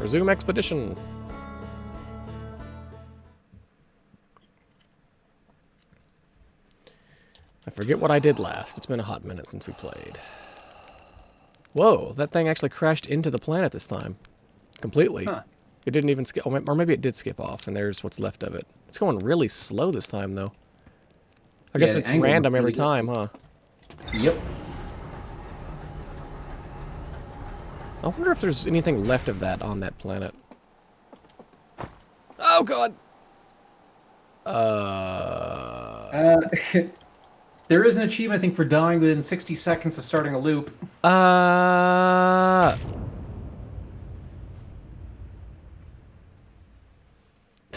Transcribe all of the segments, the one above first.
Resume expedition. I forget what I did last. It's been a hot minute since we played. Whoa, that thing actually crashed into the planet this time. Completely. Huh. It didn't even skip, or maybe it did skip off, and there's what's left of it. It's going really slow this time, though. I guess it's random every time, huh? Yep. I wonder if there's anything left of that on that planet. Oh, God! There is an achievement, I think, for dying within 60 seconds of starting a loop.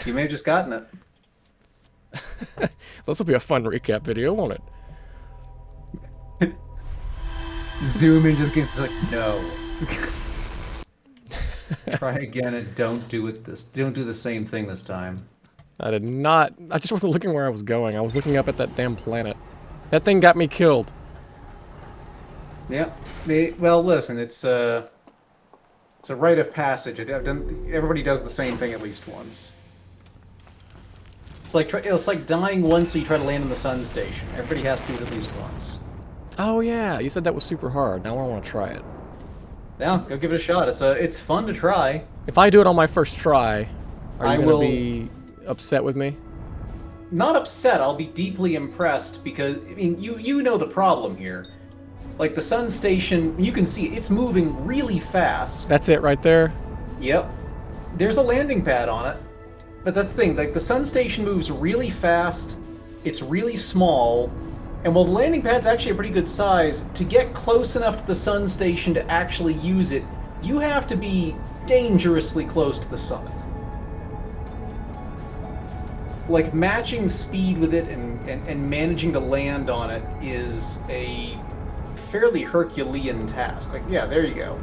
You may have just gotten it. This will be a fun recap video, won't it? Zoom into the game, it's like, no. Try again and don't do the same thing this time. I did not. I just wasn't looking where I was going. I was looking up at that damn planet. That thing got me killed. Yeah. Well, listen, it's a rite of passage. Everybody does the same thing at least once. It's like dying once when you try to land on the sun station. Everybody has to do it at least once. Oh yeah, you said that was super hard. Now I want to try it. Yeah, go give it a shot. It's fun to try. If I do it on my first try, are you will gonna be upset with me? Not upset. I'll be deeply impressed because I mean you know the problem here. Like the sun station, you can see it's moving really fast. That's it right there. Yep. There's a landing pad on it. But that's the thing, like the sun station moves really fast, it's really small, and while the landing pad's actually a pretty good size, to get close enough to the sun station to actually use it, you have to be dangerously close to the sun. Like matching speed with it and managing to land on it is a fairly Herculean task. Like, yeah, there you go.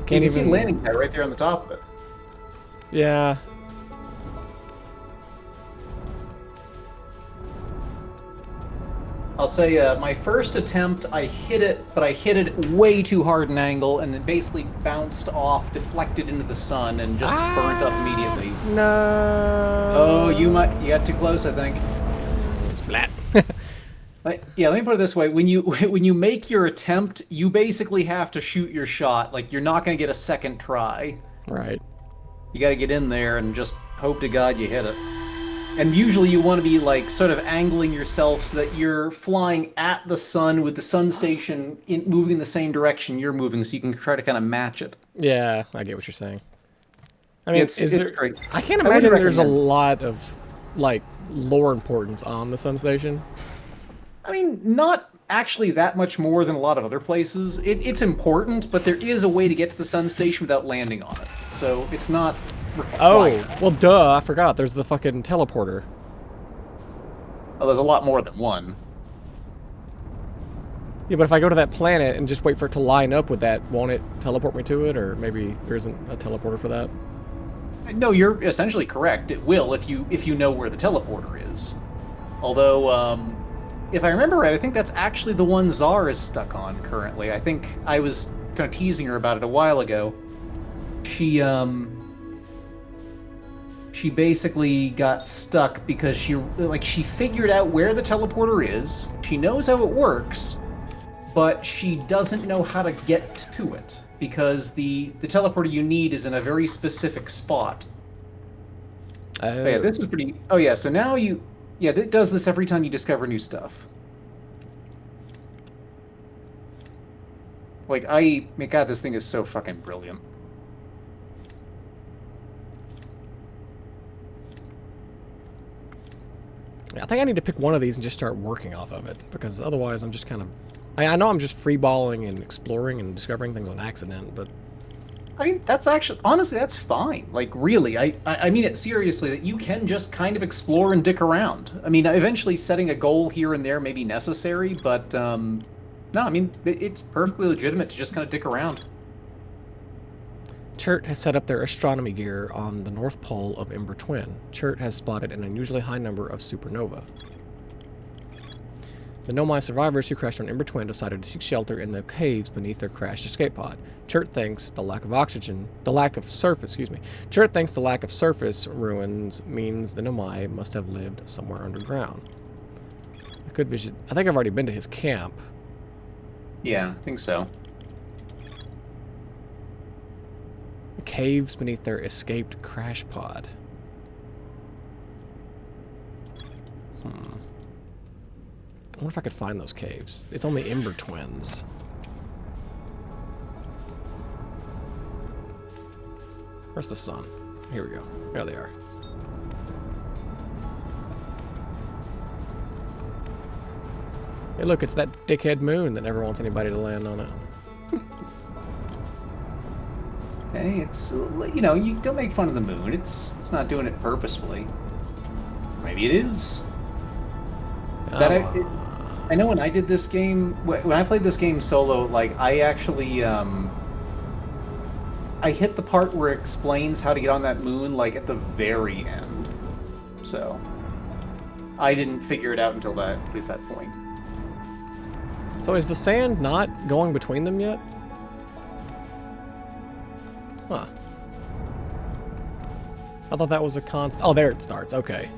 You can see landing pad right there on the top of it. Yeah. I'll say my first attempt, I hit it, but I hit it way too hard an angle, and it basically bounced off, deflected into the sun, and just burnt up immediately. No. Oh, you got too close, I think. Splat. Yeah, let me put it this way: when you make your attempt, you basically have to shoot your shot. Like you're not going to get a second try. Right. You got to get in there and just hope to God you hit it. And usually you want to be like sort of angling yourself so that you're flying at the sun with the sun station moving in the same direction you're moving, so you can try to kind of match it. Yeah, I get what you're saying. I mean, it's great. I can't imagine there's a lot of like lore importance on the sun station. I mean, not actually that much more than a lot of other places. It's important, but there is a way to get to the sun station without landing on it. So it's not required. Oh, well, duh, I forgot. There's the fucking teleporter. Oh, there's a lot more than one. Yeah, but if I go to that planet and just wait for it to line up with that, won't it teleport me to it? Or maybe there isn't a teleporter for that? No, you're essentially correct. It will if you know where the teleporter is. Although, if I remember right, I think that's actually the one Zara is stuck on currently. I think I was kind of teasing her about it a while ago. She basically got stuck because she figured out where the teleporter is. She knows how it works, but she doesn't know how to get to it because the teleporter you need is in a very specific spot. Oh yeah, this is pretty. Oh yeah, so now yeah, it does this every time you discover new stuff. Like, God, this thing is so fucking brilliant. I think I need to pick one of these and just start working off of it, because otherwise I'm just kind of... I know I'm just freeballing and exploring and discovering things on accident, but... I mean, that's actually... Honestly, that's fine. Like, really, I mean it seriously, that you can just kind of explore and dick around. I mean, eventually setting a goal here and there may be necessary, but, no, I mean, it's perfectly legitimate to just kind of dick around. Chert has set up their astronomy gear on the North Pole of Ember Twin. Chert has spotted an unusually high number of supernova. The Nomai survivors who crashed on Ember Twin decided to seek shelter in the caves beneath their crashed escape pod. Chert thinks the lack of surface, Chert thinks the lack of surface ruins means the Nomai must have lived somewhere underground. I think I've already been to his camp. Yeah, I think so. Caves beneath their escaped crash pod. I wonder if I could find those caves. It's only Ember Twins. Where's the sun? Here we go. There they are. Hey, look, it's that dickhead moon that never wants anybody to land on it. Hey, it's, you know, you don't make fun of the moon. It's not doing it purposefully. Maybe it is. I know when I did this game, when I played this game solo, like, I actually, I hit the part where it explains how to get on that moon, like, at the very end. So, I didn't figure it out until at least that point. So is the sand not going between them yet? Huh. I thought that was a constant. Oh, there it starts. Okay.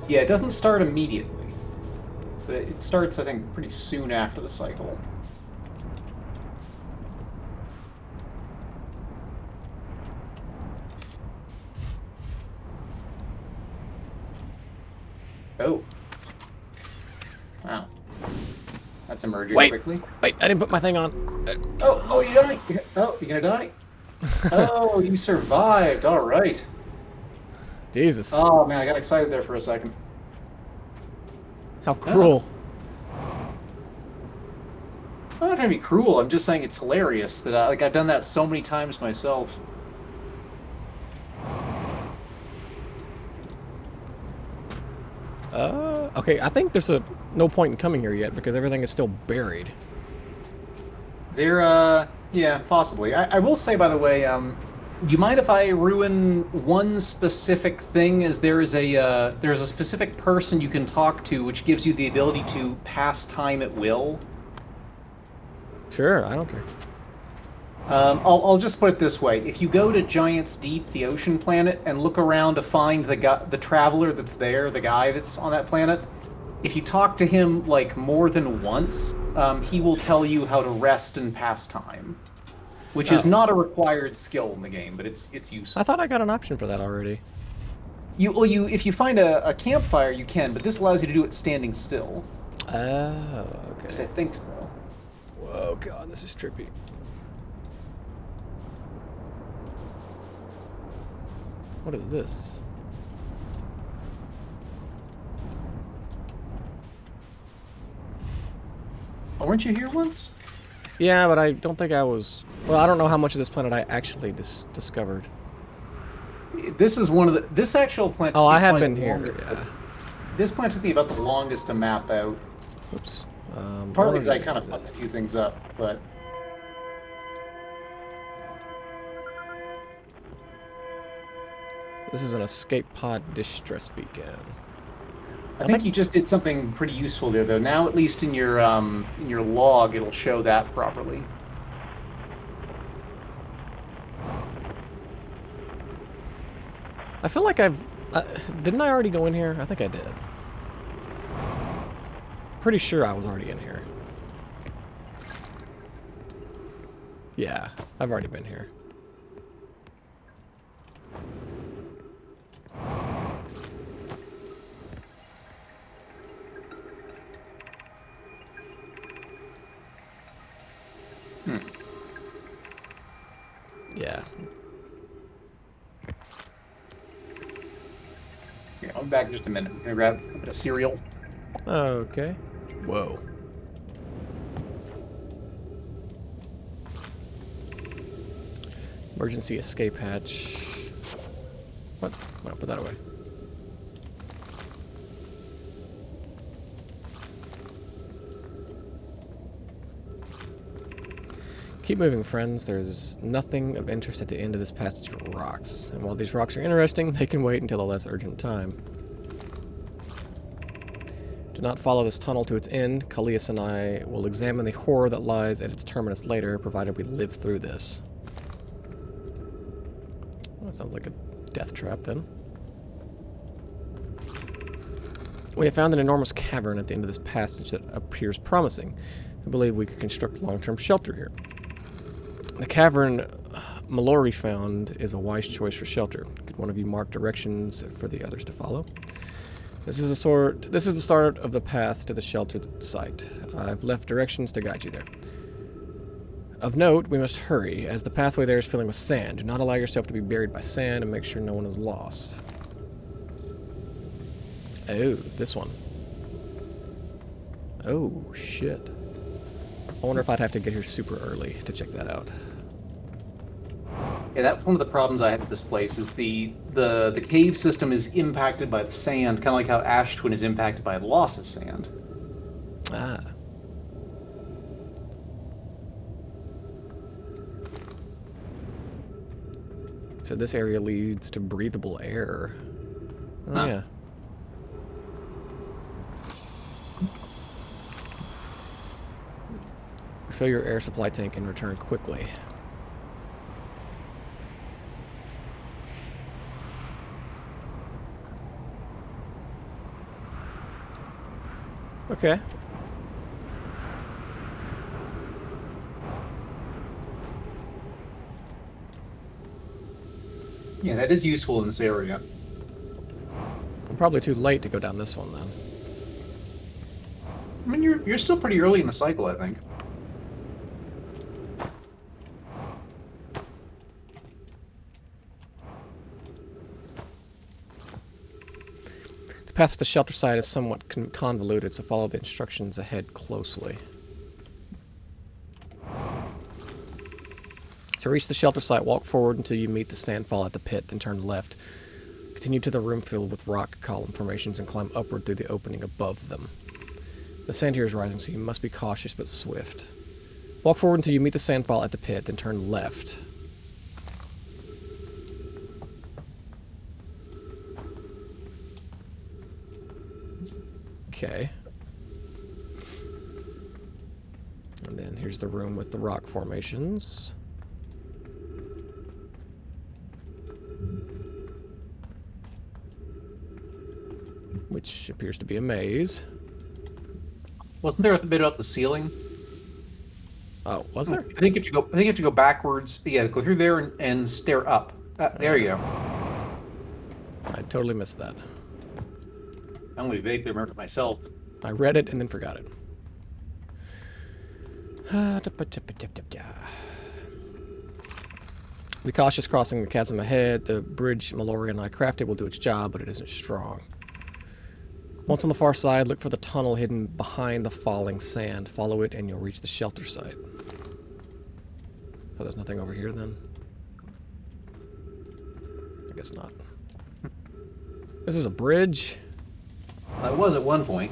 Yeah, it doesn't start immediately. But it starts, I think, pretty soon after the cycle. Oh. Wow. That's emerging quickly. Wait, I didn't put my thing on. Oh, you died! Oh, you gonna die? Oh, you survived. All right. Jesus. Oh, man, I got excited there for a second. How cruel. I'm not trying to be cruel. I'm just saying it's hilarious that I've done that so many times myself. Okay, I think there's no point in coming here yet because everything is still buried. Yeah, possibly. I will say, by the way, do you mind if I ruin one specific thing? As there's a specific person you can talk to, which gives you the ability to pass time at will. Sure, I don't care. I'll just put it this way: if you go to Giant's Deep, the ocean planet, and look around to find the traveler that's there, the guy that's on that planet, if you talk to him like more than once, he will tell you how to rest and pass time, which is not a required skill in the game, but it's useful. I thought I got an option for that already. If you find a campfire, you can, but this allows you to do it standing still. Oh, okay. I think so. Whoa, God, this is trippy. What is this? Oh, weren't you here once? Yeah, but I don't think I was... Well, I don't know how much of this planet I actually discovered. This is one of the... This actual planet... Oh, I have been here, yeah. This planet took me about the longest to map out. Oops. Partly because I kind of fucked a few things up, but... This is an escape pod distress beacon. I think you just did something pretty useful there, though. Now, at least in your log, it'll show that properly. I feel like I've... didn't I already go in here? I think I did. Pretty sure I was already in here. Yeah, I've already been here. Yeah. Yeah, I'll be back in just a minute. I'm gonna grab a bit of cereal. Okay. Whoa. Emergency escape hatch. What? Well, put that away. Keep moving, friends. There's nothing of interest at the end of this passage but rocks. And while these rocks are interesting, they can wait until a less urgent time. Do not follow this tunnel to its end. Callias and I will examine the horror that lies at its terminus later, provided we live through this. Well, that sounds like a death trap, then. We have found an enormous cavern at the end of this passage that appears promising. I believe we could construct long-term shelter here. The cavern Mallory found is a wise choice for shelter. Could one of you mark directions for the others to follow? This is the start of the path to the sheltered site. I've left directions to guide you there. Of note, we must hurry, as the pathway there is filling with sand. Do not allow yourself to be buried by sand, and make sure no one is lost. Oh, this one. Oh, shit. I wonder if I'd have to get here super early to check that out. Yeah, that's one of the problems I have with this place, is the cave system is impacted by the sand, kind of like how Ash Twin is impacted by the loss of sand. Ah. So this area leads to breathable air. Oh, Huh. yeah. Refill your air supply tank and return quickly. Okay. Yeah, that is useful in this area. I'm probably too late to go down this one, then. I mean, you're still pretty early in the cycle, I think. The path to the shelter site is somewhat convoluted, so follow the instructions ahead closely. To reach the shelter site, walk forward until you meet the sandfall at the pit, then turn left. Continue to the room filled with rock column formations and climb upward through the opening above them. The sand here is rising, so you must be cautious but swift. Walk forward until you meet the sandfall at the pit, then turn left. Okay. And then here's the room with the rock formations. Which appears to be a maze. Wasn't there a bit about the ceiling? Oh, was there? I think you have to go backwards. Yeah, go through there and stare up. There you go. I totally missed that. I only vaguely remember it myself. I read it and then forgot it. Be cautious crossing the chasm ahead. The bridge Mallory and I crafted will do its job, but it isn't strong. Once on the far side, look for the tunnel hidden behind the falling sand. Follow it and you'll reach the shelter site. Oh, there's nothing over here then? I guess not. This is a bridge? I was at one point.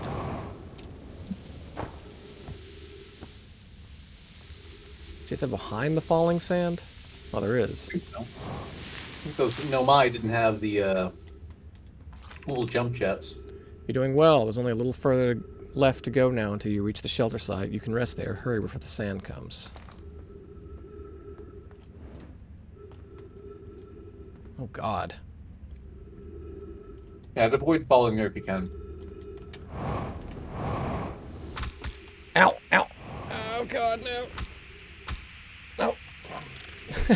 Is that behind the falling sand? Oh, there is. I think those Nomai didn't have the cool jump jets. You're doing well. There's only a little further left to go now until you reach the shelter site. You can rest there. Hurry before the sand comes. Oh, God. Yeah, avoid following there if you can. Ow! Ow! Oh, God, no. No.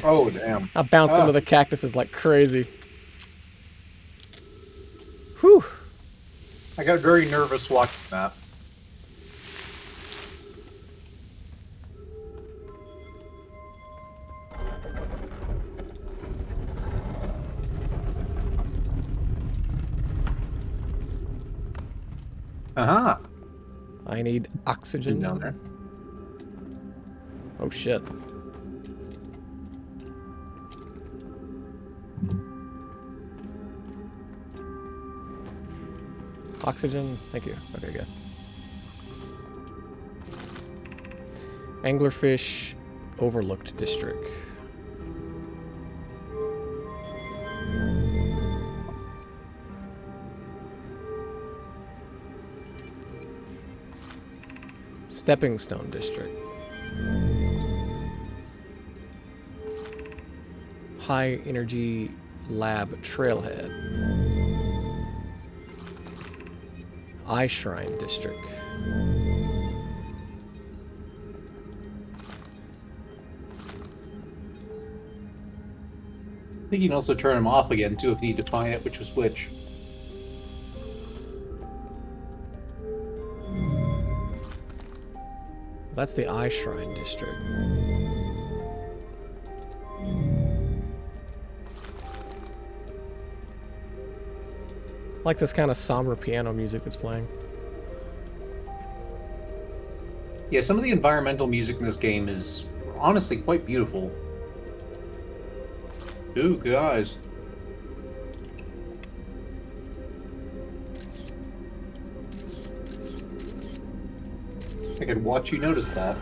Oh, damn. I bounced into the cactuses like crazy. Whew. I got very nervous watching that. Uh-huh. I need oxygen. Down there. Oh, shit. Oxygen? Thank you. Okay, good. Anglerfish Overlooked District. Stepping Stone District. High Energy Lab Trailhead. Eye Shrine District. I think you can also turn them off again, too, if you need to find it, which was which. That's the Eye Shrine District. I like this kind of somber piano music that's playing. Yeah, some of the environmental music in this game is honestly quite beautiful. Ooh, good eyes. I could watch you notice that.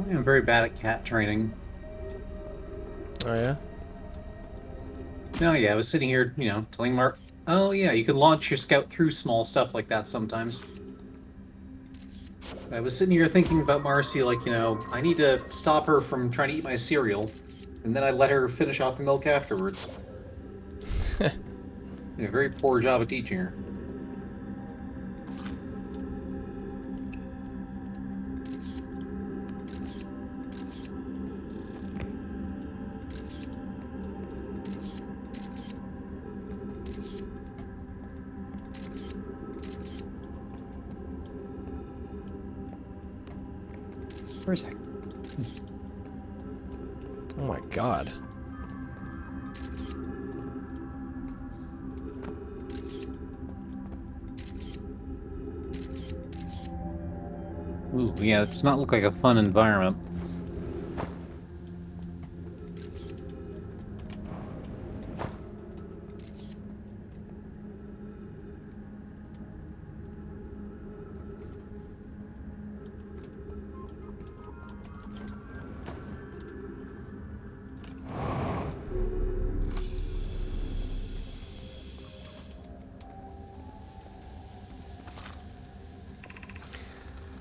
I'm very bad at cat training. Oh, yeah? No, yeah, I was sitting here, telling Mark, oh, yeah, you could launch your scout through small stuff like that sometimes. I was sitting here thinking about Marcy, like, I need to stop her from trying to eat my cereal, and then I let her finish off the milk afterwards. A very poor job of teaching her. Where's that? Oh my god. Ooh, yeah, it does not look like a fun environment.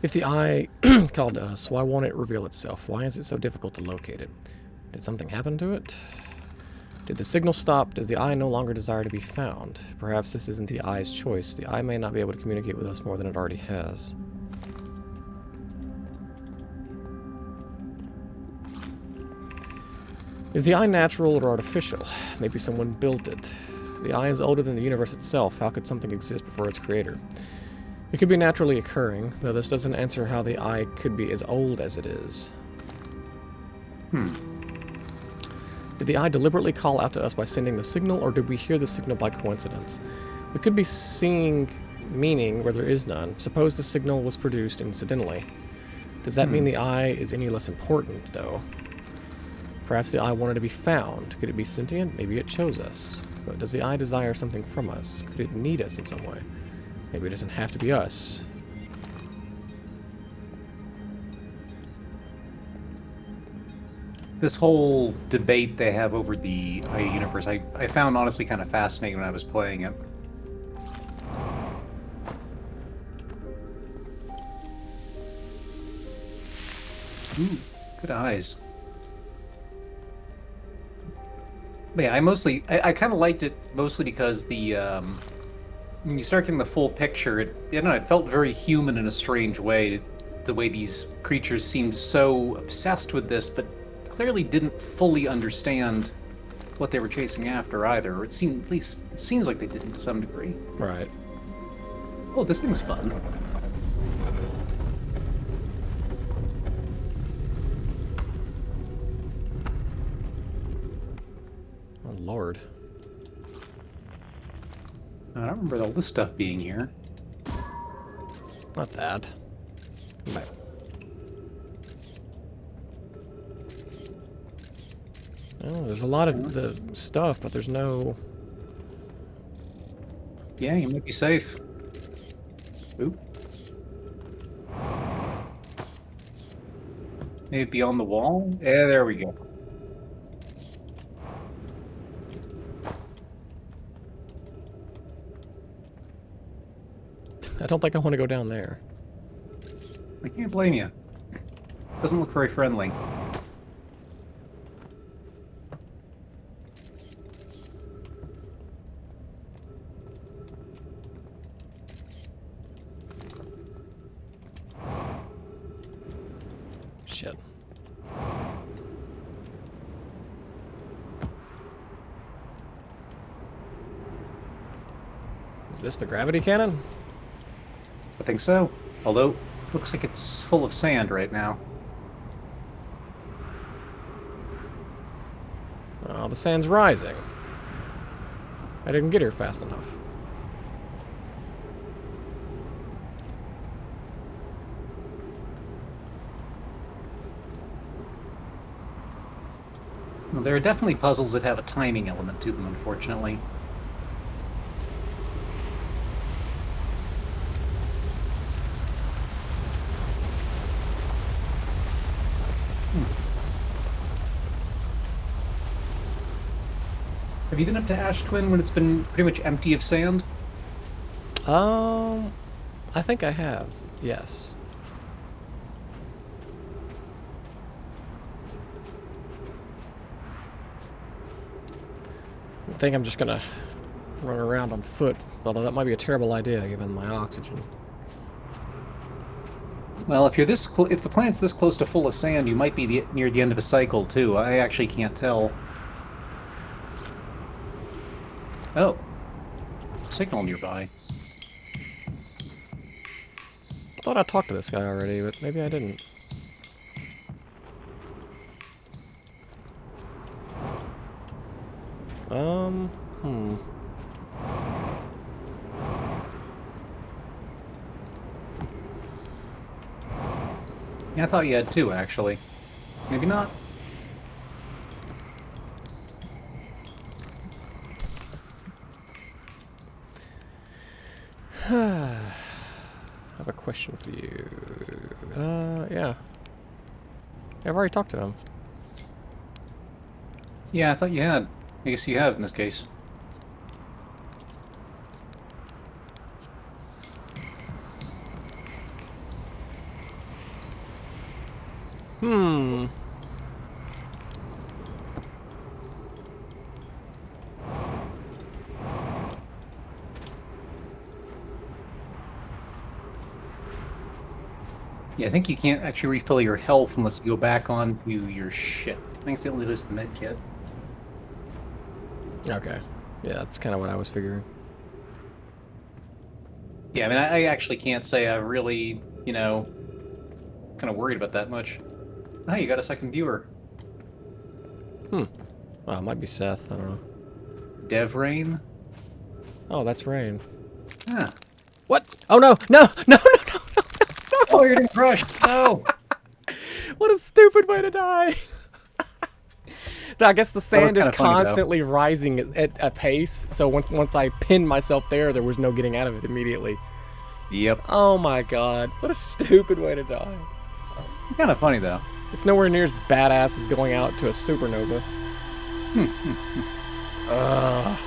If the eye called us, why won't it reveal itself? Why is it so difficult to locate it? Did something happen to it? Did the signal stop? Does the eye no longer desire to be found? Perhaps this isn't the eye's choice. The eye may not be able to communicate with us more than it already has. Is the eye natural or artificial? Maybe someone built it. The eye is older than the universe itself. How could something exist before its creator? It could be naturally occurring, though this doesn't answer how the eye could be as old as it is. Did the eye deliberately call out to us by sending the signal, or did we hear the signal by coincidence? We could be seeing meaning where there is none. Suppose the signal was produced incidentally. Does that mean the eye is any less important, though? Perhaps the eye wanted to be found. Could it be sentient? Maybe it chose us. But does the eye desire something from us? Could it need us in some way? Maybe it doesn't have to be us. This whole debate they have over the eye universe, I found honestly kind of fascinating when I was playing it. Ooh, good eyes. But yeah, I kind of liked it mostly because when you start getting the full picture, it felt very human in a strange way. The way these creatures seemed so obsessed with this, but clearly didn't fully understand what they were chasing after either. Or at least seems like they didn't to some degree. Right. Oh, this thing's fun. lord. I don't remember all this stuff being here. Not that. Come back. Oh, there's a lot of the stuff, but there's no... Yeah, you might be safe. Oop. Maybe beyond the wall? Yeah, there we go. I don't think I want to go down there. I can't blame you. Doesn't look very friendly. Shit. Is this the gravity cannon? I think so. Although, it looks like it's full of sand right now. Oh, the sand's rising. I didn't get here fast enough. Well, there are definitely puzzles that have a timing element to them, unfortunately. Have you been up to Ash Twin when it's been pretty much empty of sand? I think I have. Yes. I think I'm just gonna run around on foot, although that might be a terrible idea given my oxygen. Well, if you're this if the planet's this close to full of sand, you might be near the end of a cycle too. I actually can't tell. Oh, signal nearby. I thought I talked to this guy already, but maybe I didn't. Yeah, I thought you had two, actually. Maybe not. I have a question for you. Yeah. I've already talked to him. Yeah, I thought you had. I guess you have in this case. Hmm. Yeah, I think you can't actually refill your health unless you go back onto your ship. I think it's the only list the med kit. Okay. Yeah, that's kind of what I was figuring. Yeah, I mean, I actually can't say I really, kind of worried about that much. Oh, you got a second viewer. Well, it might be Seth. I don't know. Devrain? Oh, that's Rain. Huh. What? Oh, no! No! No! No! No! No! Oh, you're getting crushed! No! What a stupid way to die! I guess the sand is kinda funny, though. constantly rising at a pace, so once I pinned myself there was no getting out of it immediately. Yep. Oh my god, what a stupid way to die. Kind of funny, though. It's nowhere near as badass as going out to a supernova. Ugh.